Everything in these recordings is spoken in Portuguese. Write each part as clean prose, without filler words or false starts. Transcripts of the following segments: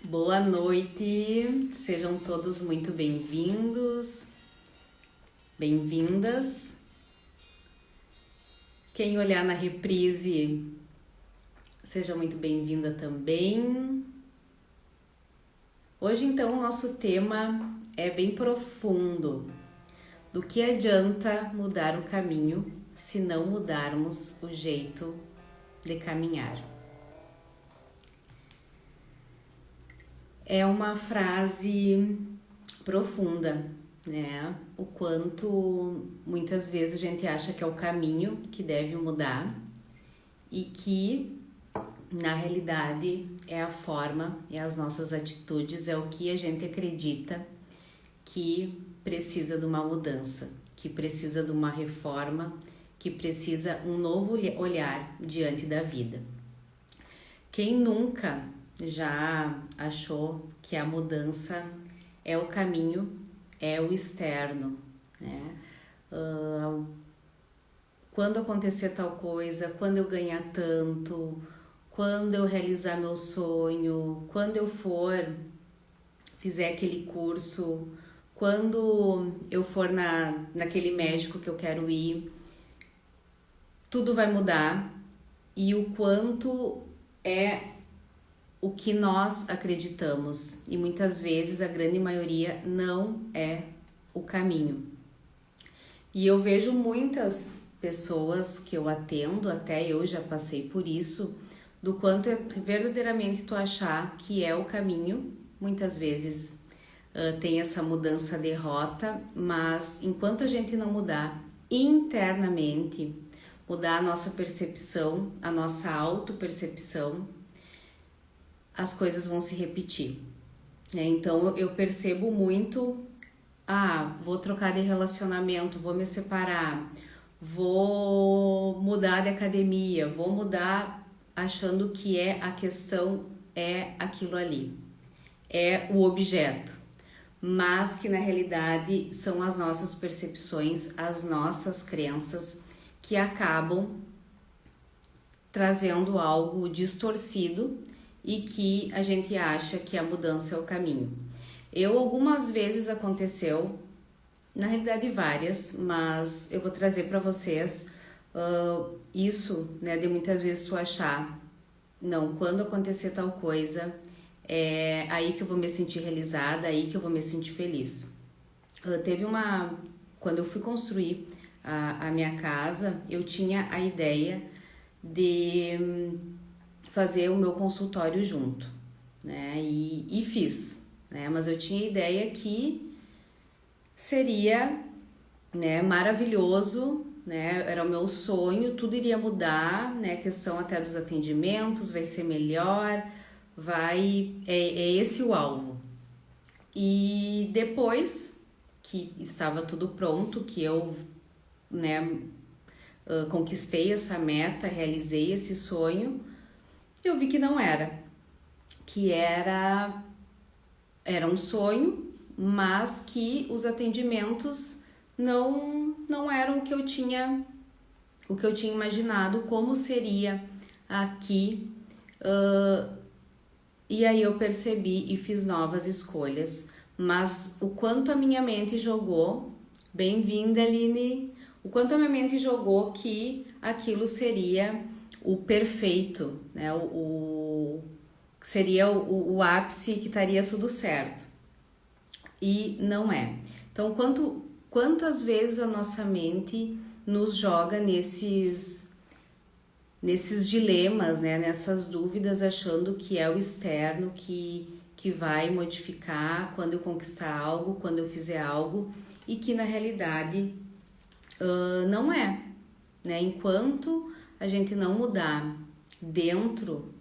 Boa noite, sejam todos muito bem-vindos, bem-vindas. Quem olhar na reprise, seja muito bem-vinda também. Hoje, então, o nosso tema é bem profundo. Do que adianta mudar o caminho se não mudarmos o jeito de caminhar? É uma frase profunda, né? O quanto muitas vezes a gente acha que é o caminho que deve mudar e que na realidade é a forma, é as nossas atitudes, é o que a gente acredita que precisa de uma mudança, que precisa de uma reforma, que precisa um novo olhar diante da vida. Quem nunca já achou que a mudança é o caminho, é o externo, né? Quando acontecer tal coisa, quando eu ganhar tanto, quando eu realizar meu sonho, quando eu fizer aquele curso, quando eu for naquele médico que eu quero ir, tudo vai mudar. E o quanto é o que nós acreditamos, e muitas vezes a grande maioria não é o caminho. E eu vejo muitas pessoas que eu atendo, até eu já passei por isso, do quanto é verdadeiramente tu achar que é o caminho. Muitas vezes tem essa mudança de rota, mas enquanto a gente não mudar internamente, mudar a nossa percepção, a nossa autopercepção, as coisas vão se repetir. Então eu percebo muito, vou trocar de relacionamento, vou me separar, vou mudar de academia, vou mudar achando que a questão é aquilo ali, é o objeto, mas que na realidade são as nossas percepções, as nossas crenças que acabam trazendo algo distorcido e que a gente acha que a mudança é o caminho. Algumas vezes aconteceu, na realidade várias, mas eu vou trazer para vocês isso, né, de muitas vezes tu achar, não, quando acontecer tal coisa, é aí que eu vou me sentir realizada, aí que eu vou me sentir feliz. Quando eu fui construir a minha casa, eu tinha a ideia de fazer o meu consultório junto, né? E fiz, né? Mas eu tinha a ideia que seria, né, maravilhoso, né? Era o meu sonho, tudo iria mudar, né? A questão até dos atendimentos vai ser melhor, é esse o alvo. E depois que estava tudo pronto, que eu, né, conquistei essa meta, realizei esse sonho, eu vi que não era, que era um sonho, mas que os atendimentos não eram o que eu tinha imaginado, como seria aqui. E aí eu percebi e fiz novas escolhas, mas o quanto a minha mente jogou, bem-vinda, Aline, o quanto a minha mente jogou que aquilo seria o perfeito, né? Seria o ápice, que estaria tudo certo. E não é. Então, quantas vezes a nossa mente nos joga nesses dilemas, né? Nessas dúvidas, achando que é o externo que vai modificar quando eu conquistar algo, quando eu fizer algo, e que na realidade não é, né? Enquanto a gente não mudar dentro,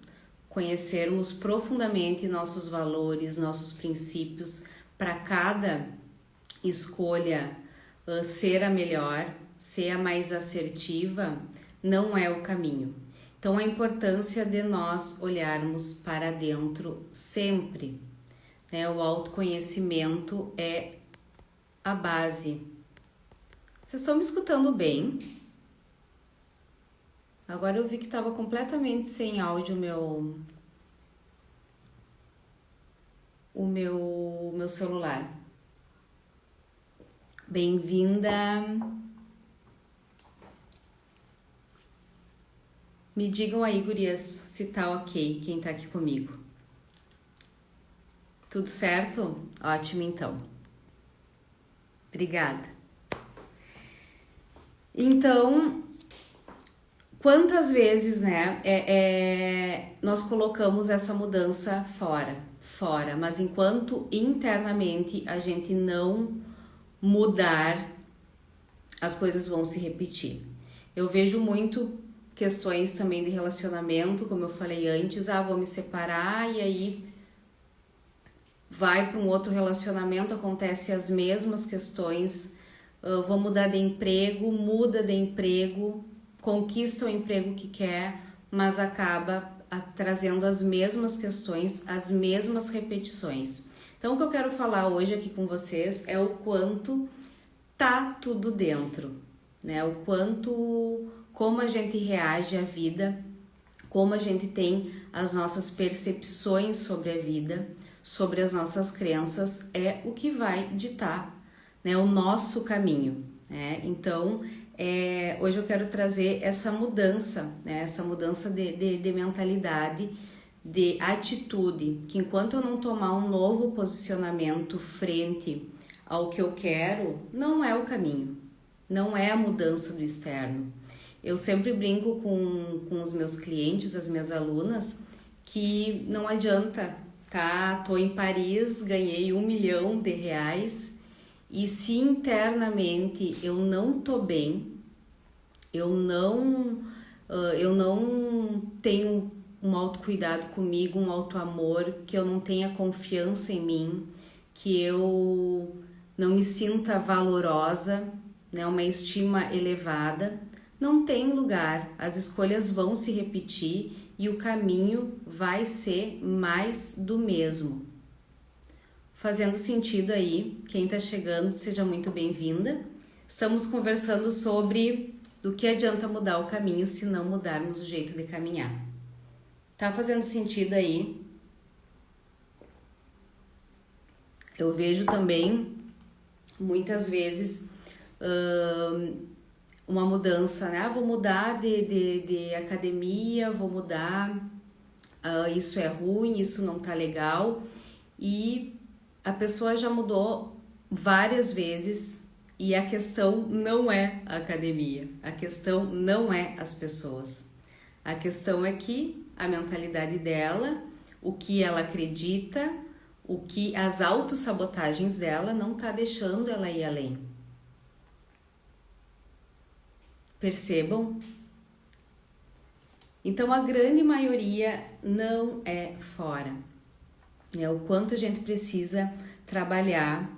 conhecermos profundamente nossos valores, nossos princípios, para cada escolha ser a melhor, ser a mais assertiva, não é o caminho. Então a importância de nós olharmos para dentro sempre, né? O autoconhecimento é a base. Vocês estão me escutando bem? Agora eu vi que estava completamente sem áudio o meu celular. Bem-vinda. Me digam aí, gurias, se tá ok, quem tá aqui comigo. Tudo certo? Ótimo, então. Obrigada. Então, quantas vezes, né, nós colocamos essa mudança fora, mas enquanto internamente a gente não mudar, as coisas vão se repetir. Eu vejo muito questões também de relacionamento, como eu falei antes, vou me separar e aí vai para um outro relacionamento, acontece as mesmas questões, vou mudar de emprego, muda de emprego, conquista o emprego que quer, mas acaba trazendo as mesmas questões, as mesmas repetições. Então, o que eu quero falar hoje aqui com vocês é o quanto tá tudo dentro, né? O quanto, como a gente reage à vida, como a gente tem as nossas percepções sobre a vida, sobre as nossas crenças, é o que vai ditar, né, o nosso caminho, né? Então, hoje eu quero trazer essa mudança, né, essa mudança de mentalidade, de atitude, que enquanto eu não tomar um novo posicionamento frente ao que eu quero, não é o caminho, não é a mudança do externo. Eu sempre brinco com os meus clientes, as minhas alunas, que não adianta, tá? Tô em Paris, ganhei R$1 milhão e se internamente eu não tô bem, eu não tenho um autocuidado comigo, um autoamor, que eu não tenha confiança em mim, que eu não me sinta valorosa, né, uma estima elevada, não tem lugar, as escolhas vão se repetir e o caminho vai ser mais do mesmo. Fazendo sentido aí, quem tá chegando, seja muito bem-vinda. Estamos conversando sobre do que adianta mudar o caminho se não mudarmos o jeito de caminhar. Tá fazendo sentido aí? Eu vejo também, muitas vezes, uma mudança, né? Vou mudar de academia, vou mudar, isso é ruim, isso não tá legal. E a pessoa já mudou várias vezes e a questão não é a academia, a questão não é as pessoas. A questão é que a mentalidade dela, o que ela acredita, o que as autossabotagens dela não tá deixando ela ir além. Percebam? Então a grande maioria não é fora. É o quanto a gente precisa trabalhar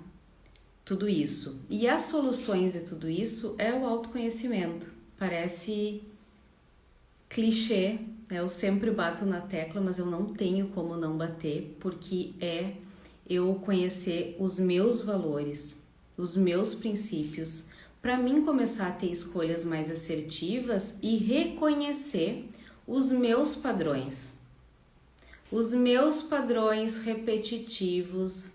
tudo isso. E as soluções de tudo isso é o autoconhecimento. Parece clichê, né? Eu sempre bato na tecla, mas eu não tenho como não bater, porque é eu conhecer os meus valores, os meus princípios, para mim começar a ter escolhas mais assertivas e reconhecer os meus padrões. Os meus padrões repetitivos,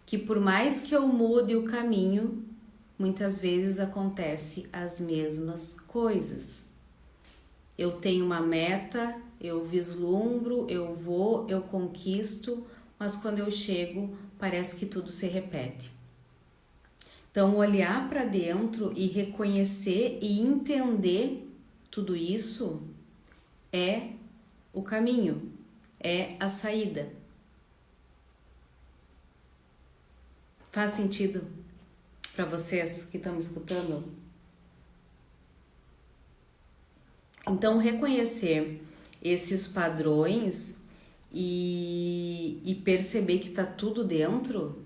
que por mais que eu mude o caminho, muitas vezes acontece as mesmas coisas. Eu tenho uma meta, eu vislumbro, eu vou, eu conquisto, mas quando eu chego, parece que tudo se repete. Então, olhar para dentro e reconhecer e entender tudo isso é o caminho, é a saída. Faz sentido para vocês que estão me escutando? Então, reconhecer esses padrões e perceber que está tudo dentro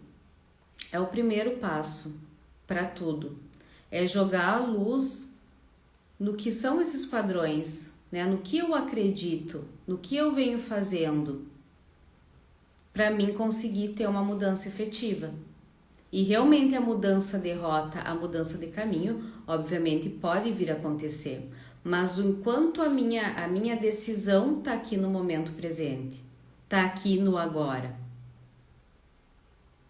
é o primeiro passo para tudo. É jogar a luz no que são esses padrões, né? No que eu acredito, no que eu venho fazendo, para mim conseguir ter uma mudança efetiva. E realmente a mudança de rota, a mudança de caminho, obviamente pode vir a acontecer, mas enquanto a minha decisão está aqui no momento presente, está aqui no agora,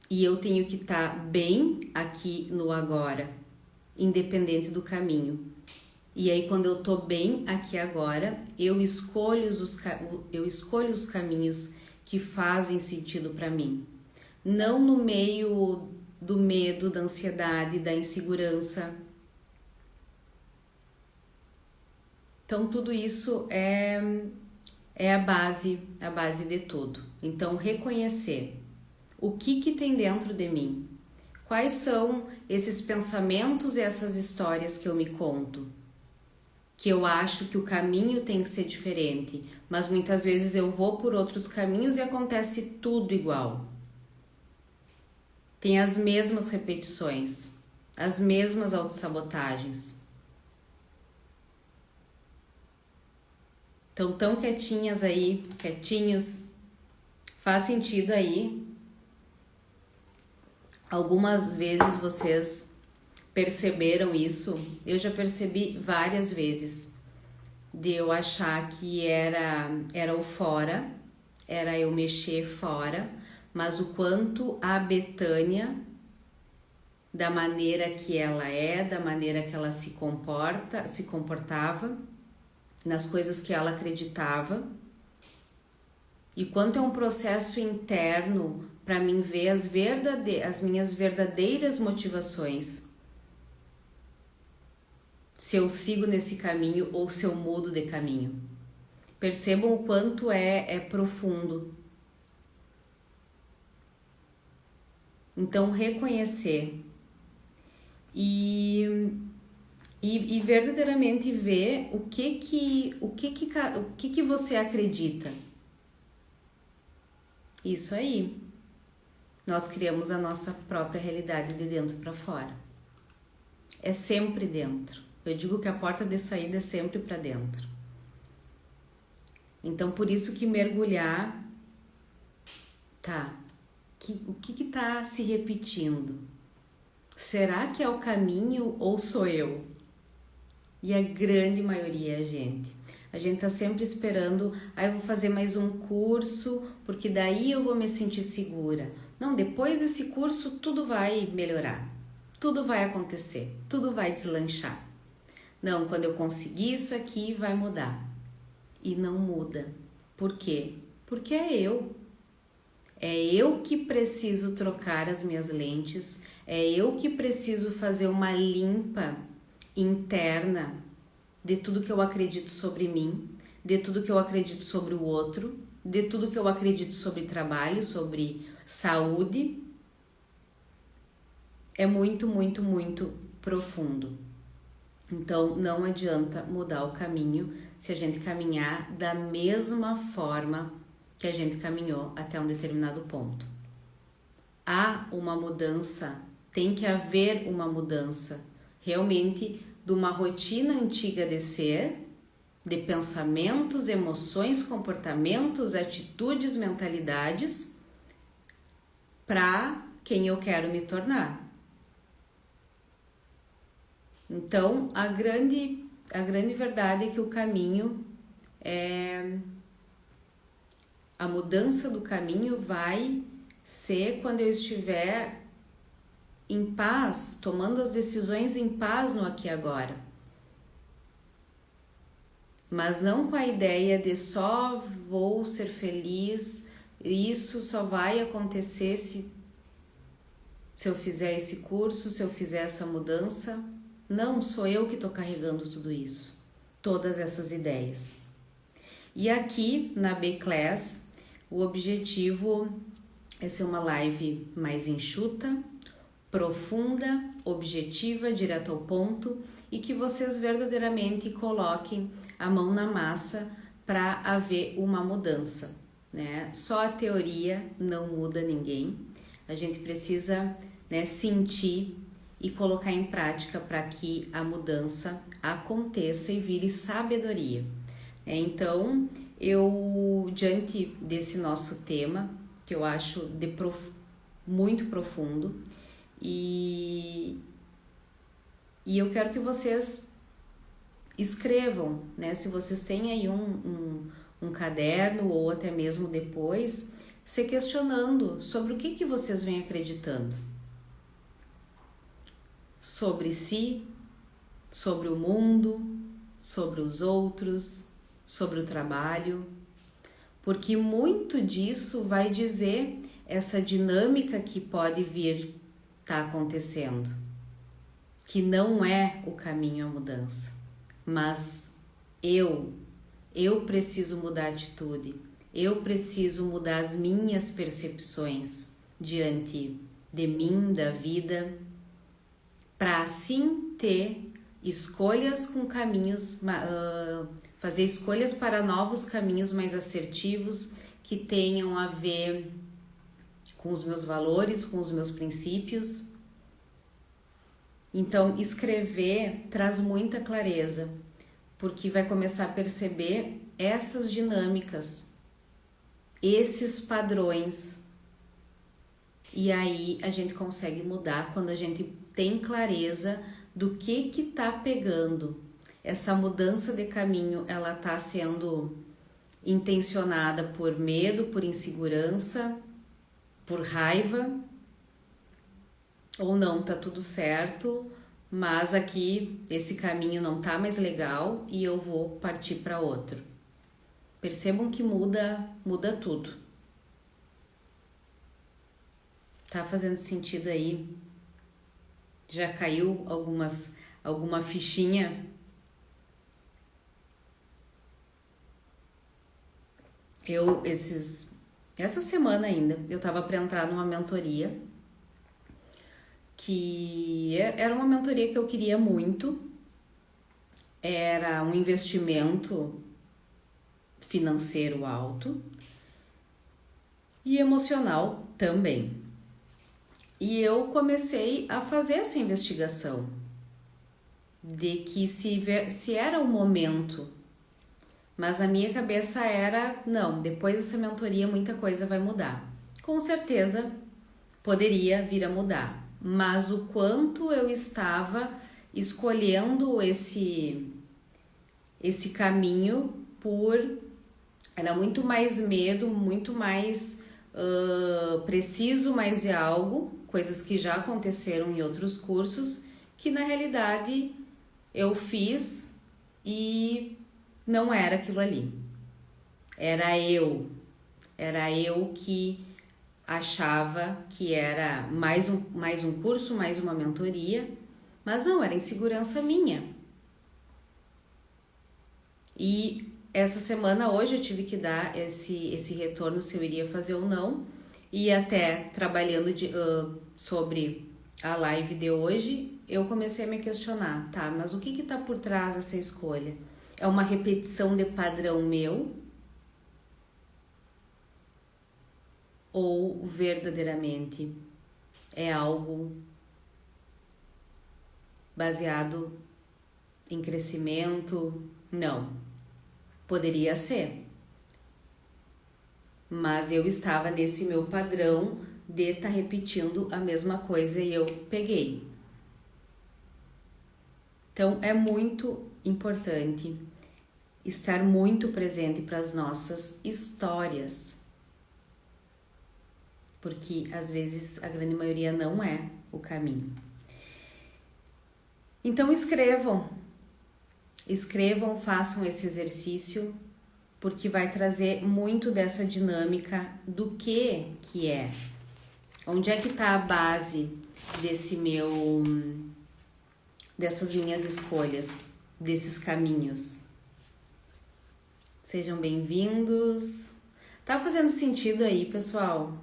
e eu tenho que estar bem aqui no agora, independente do caminho. E aí, quando eu tô bem aqui agora, eu escolho os caminhos que fazem sentido para mim. Não no meio do medo, da ansiedade, da insegurança. Então, tudo isso é a base de tudo. Então, reconhecer o que tem dentro de mim. Quais são esses pensamentos e essas histórias que eu me conto? Que eu acho que o caminho tem que ser diferente, mas muitas vezes eu vou por outros caminhos e acontece tudo igual. Tem as mesmas repetições, as mesmas autossabotagens. Então, tão quietinhas aí, quietinhos, faz sentido aí? Algumas vezes vocês perceberam isso? Eu já percebi várias vezes de eu achar que era o fora, era eu mexer fora, mas o quanto a Betânia, da maneira que ela é, da maneira que ela se comportava, nas coisas que ela acreditava, e quanto é um processo interno para mim ver as minhas verdadeiras motivações. Se eu sigo nesse caminho ou se eu mudo de caminho. Percebam o quanto é profundo. Então, reconhecer e verdadeiramente ver o que você acredita. Isso aí. Nós criamos a nossa própria realidade de dentro para fora. É sempre dentro. Eu digo que a porta de saída é sempre para dentro. Então, por isso que mergulhar, tá? O que está se repetindo? Será que é o caminho ou sou eu? E a grande maioria é a gente. A gente tá sempre esperando, eu vou fazer mais um curso, porque daí eu vou me sentir segura. Não, depois desse curso tudo vai melhorar, tudo vai acontecer, tudo vai deslanchar. Não, quando eu conseguir isso aqui vai mudar. E não muda. Por quê? Porque é eu. É eu que preciso trocar as minhas lentes, é eu que preciso fazer uma limpa interna de tudo que eu acredito sobre mim, de tudo que eu acredito sobre o outro, de tudo que eu acredito sobre trabalho, sobre saúde. É muito, muito, muito profundo. Então, não adianta mudar o caminho se a gente caminhar da mesma forma que a gente caminhou até um determinado ponto. Há uma mudança, tem que haver uma mudança, realmente, de uma rotina antiga de ser, de pensamentos, emoções, comportamentos, atitudes, mentalidades, para quem eu quero me tornar. Então, a grande verdade é que o caminho a mudança do caminho vai ser quando eu estiver em paz, tomando as decisões em paz no aqui e agora. Mas não com a ideia de só vou ser feliz, isso só vai acontecer se eu fizer esse curso, se eu fizer essa mudança. Não, sou eu que estou carregando tudo isso, todas essas ideias. E aqui na B-Class, o objetivo é ser uma live mais enxuta, profunda, objetiva, direto ao ponto e que vocês verdadeiramente coloquem a mão na massa para haver uma mudança, né? Só a teoria não muda ninguém. A gente precisa, né, sentir e colocar em prática para que a mudança aconteça e vire sabedoria. Então, eu, diante desse nosso tema, que eu acho muito profundo, e eu quero que vocês escrevam, né? Se vocês têm aí um caderno ou até mesmo depois, se questionando sobre o que vocês vêm acreditando. Sobre si, sobre o mundo, sobre os outros, sobre o trabalho. Porque muito disso vai dizer essa dinâmica que pode vir tá acontecendo. Que não é o caminho à mudança. Mas eu preciso mudar a atitude. Eu preciso mudar as minhas percepções diante de mim, da vida, para assim ter escolhas com caminhos, fazer escolhas para novos caminhos mais assertivos que tenham a ver com os meus valores, com os meus princípios. Então, escrever traz muita clareza, porque vai começar a perceber essas dinâmicas, esses padrões. E aí a gente consegue mudar quando a gente tem clareza do que tá pegando. Essa mudança de caminho, ela tá sendo intencionada por medo, por insegurança, por raiva, ou não, tá tudo certo, mas aqui esse caminho não tá mais legal e eu vou partir para outro. Percebam que muda tudo. Tá fazendo sentido aí? Já caiu alguma fichinha? Essa semana ainda, eu tava para entrar numa mentoria, que era uma mentoria que eu queria muito, era um investimento financeiro alto e emocional também. E eu comecei a fazer essa investigação de que se era o momento, mas a minha cabeça era, não, depois dessa mentoria muita coisa vai mudar. Com certeza poderia vir a mudar, mas o quanto eu estava escolhendo esse caminho era muito mais medo, muito mais preciso mais de algo, coisas que já aconteceram em outros cursos, que na realidade eu fiz e não era aquilo ali. Era eu que achava que era mais um curso, mais uma mentoria, mas não, era insegurança minha. E essa semana, hoje, eu tive que dar esse retorno se eu iria fazer ou não, e até trabalhando sobre a live de hoje, eu comecei a me questionar, tá, mas o que tá por trás dessa escolha? É uma repetição de padrão meu? Ou verdadeiramente é algo baseado em crescimento? Não, poderia ser, mas eu estava nesse meu padrão de estar repetindo a mesma coisa e eu peguei. Então é muito importante estar muito presente para as nossas histórias, porque às vezes a grande maioria não é o caminho. Então escrevam, façam esse exercício, porque vai trazer muito dessa dinâmica do que é. Onde é que está a base dessas minhas escolhas, desses caminhos? Sejam bem-vindos. Tá fazendo sentido aí, pessoal?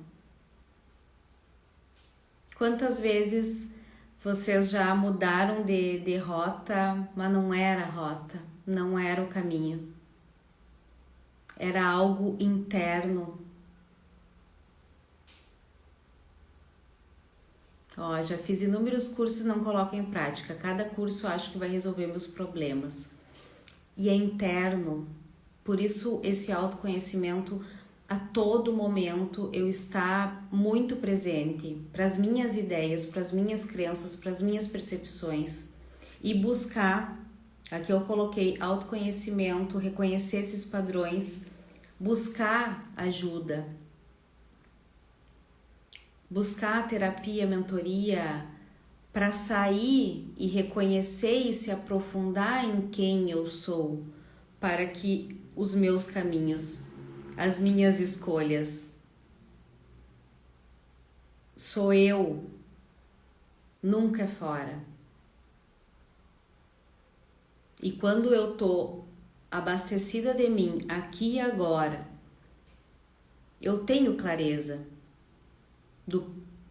Quantas vezes vocês já mudaram de rota, mas não era a rota, não era o caminho. Era algo interno. Ó, já fiz inúmeros cursos e não coloco em prática. Cada curso eu acho que vai resolver meus problemas. E é interno. Por isso esse autoconhecimento, a todo momento eu estar muito presente para as minhas ideias, para as minhas crenças, para as minhas percepções e buscar, aqui eu coloquei autoconhecimento, reconhecer esses padrões, buscar ajuda, buscar a terapia, a mentoria, para sair e reconhecer e se aprofundar em quem eu sou, para que os meus caminhos, as minhas escolhas, sou eu, nunca é fora. E quando eu tô abastecida de mim, aqui e agora, eu tenho clareza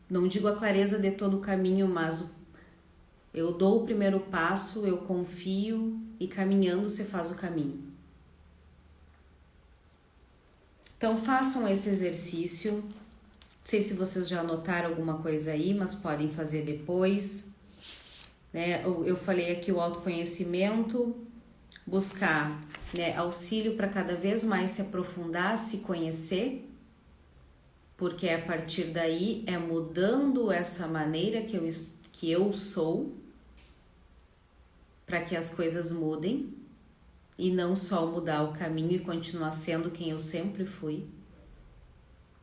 não digo a clareza de todo o caminho, mas eu dou o primeiro passo, eu confio e caminhando se faz o caminho. Então façam esse exercício. Não sei se vocês já anotaram alguma coisa aí, mas podem fazer depois. Né? Eu falei aqui o autoconhecimento, buscar, né, auxílio para cada vez mais se aprofundar, se conhecer, porque a partir daí é mudando essa maneira que eu sou para que as coisas mudem e não só mudar o caminho e continuar sendo quem eu sempre fui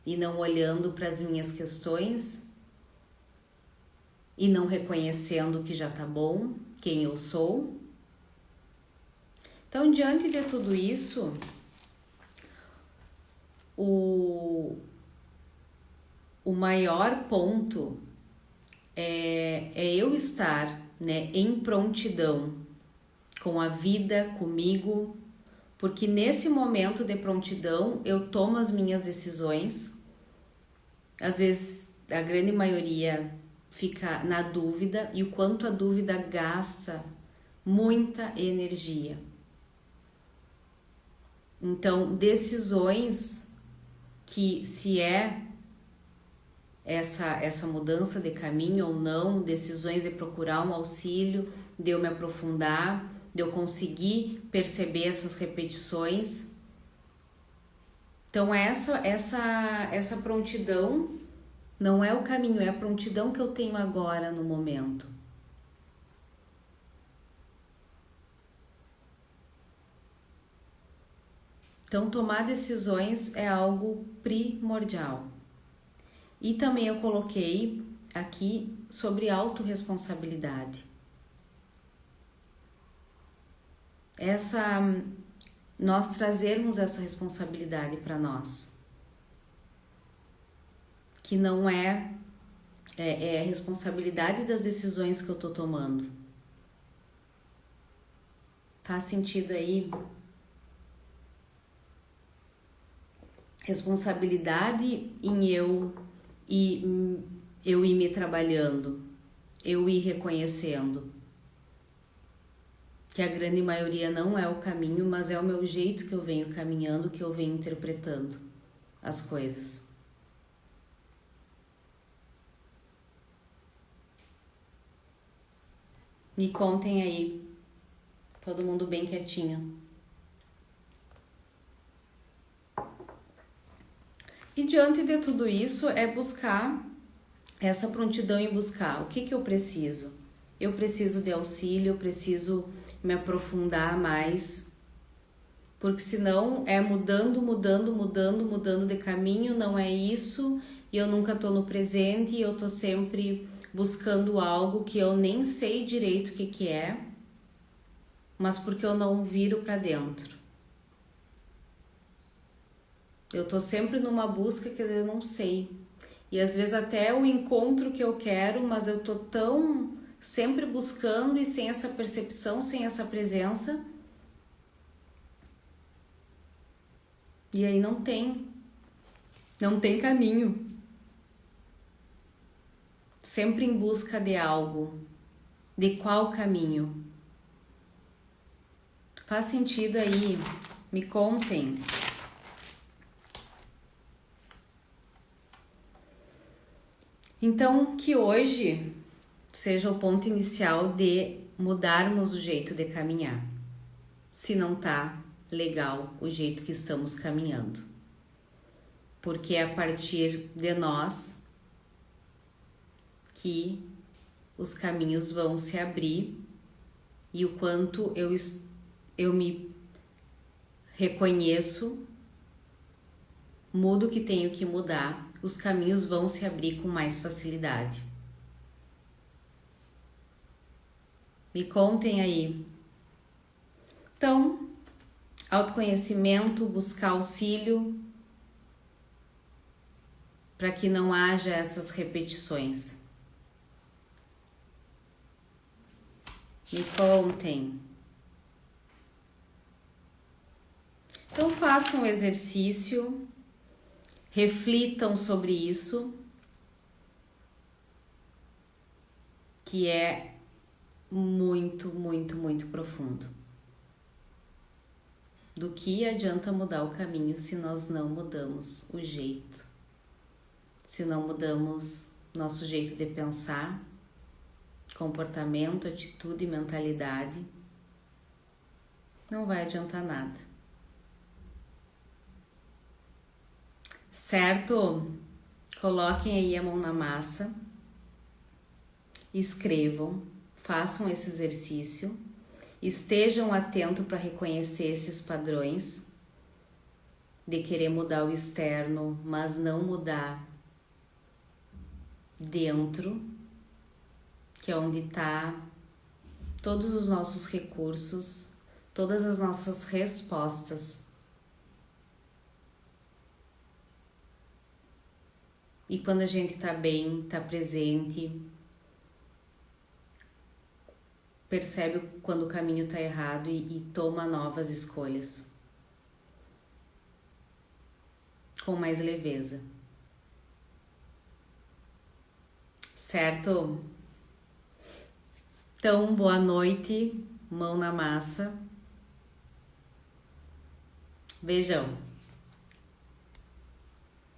e não olhando para as minhas questões e não reconhecendo que já tá bom, quem eu sou. Então, diante de tudo isso, o maior ponto é eu estar, né, em prontidão com a vida, comigo, porque nesse momento de prontidão eu tomo as minhas decisões. Às vezes, a grande maioria fica na dúvida e o quanto a dúvida gasta muita energia. Então, decisões que se é essa mudança de caminho ou não, decisões de procurar um auxílio, de eu me aprofundar, de eu conseguir perceber essas repetições. Então essa prontidão não é o caminho, é a prontidão que eu tenho agora no momento. Então tomar decisões é algo primordial. E também eu coloquei aqui sobre autorresponsabilidade. Nós trazermos essa responsabilidade para nós. Que não é a responsabilidade das decisões que eu tô tomando. Faz sentido aí? Responsabilidade em eu ir me trabalhando, eu ir reconhecendo que a grande maioria não é o caminho, mas é o meu jeito que eu venho caminhando, que eu venho interpretando as coisas. Me contem aí, todo mundo bem quietinho. E diante de tudo isso é buscar essa prontidão em buscar o que eu preciso. Eu preciso de auxílio, eu preciso me aprofundar mais, porque senão é mudando de caminho, não é isso, e eu nunca tô no presente, e eu tô sempre buscando algo que eu nem sei direito o que é, mas porque eu não viro para dentro. Eu tô sempre numa busca que eu não sei. E às vezes até o encontro que eu quero, mas eu tô tão sempre buscando e sem essa percepção, sem essa presença. E aí não tem caminho. Sempre em busca de algo. De qual caminho? Faz sentido aí? Me contem. Então, que hoje seja o ponto inicial de mudarmos o jeito de caminhar, se não tá legal o jeito que estamos caminhando. Porque é a partir de nós que os caminhos vão se abrir e o quanto eu me reconheço, mudo o que tenho que mudar, os caminhos vão se abrir com mais facilidade. Me contem aí. Então, autoconhecimento, buscar auxílio para que não haja essas repetições. Me contem. Então façam um exercício, reflitam sobre isso, que é muito, muito, muito profundo. Do que adianta mudar o caminho se nós não mudamos o jeito? Se não mudamos nosso jeito de pensar, comportamento, atitude e mentalidade, não vai adiantar nada. Certo? Coloquem aí a mão na massa, escrevam, façam esse exercício, estejam atentos para reconhecer esses padrões de querer mudar o externo, mas não mudar dentro, que é onde está todos os nossos recursos, todas as nossas respostas. E quando a gente tá bem, tá presente, percebe quando o caminho tá errado e toma novas escolhas. Com mais leveza. Certo? Então, boa noite, mão na massa. Beijão.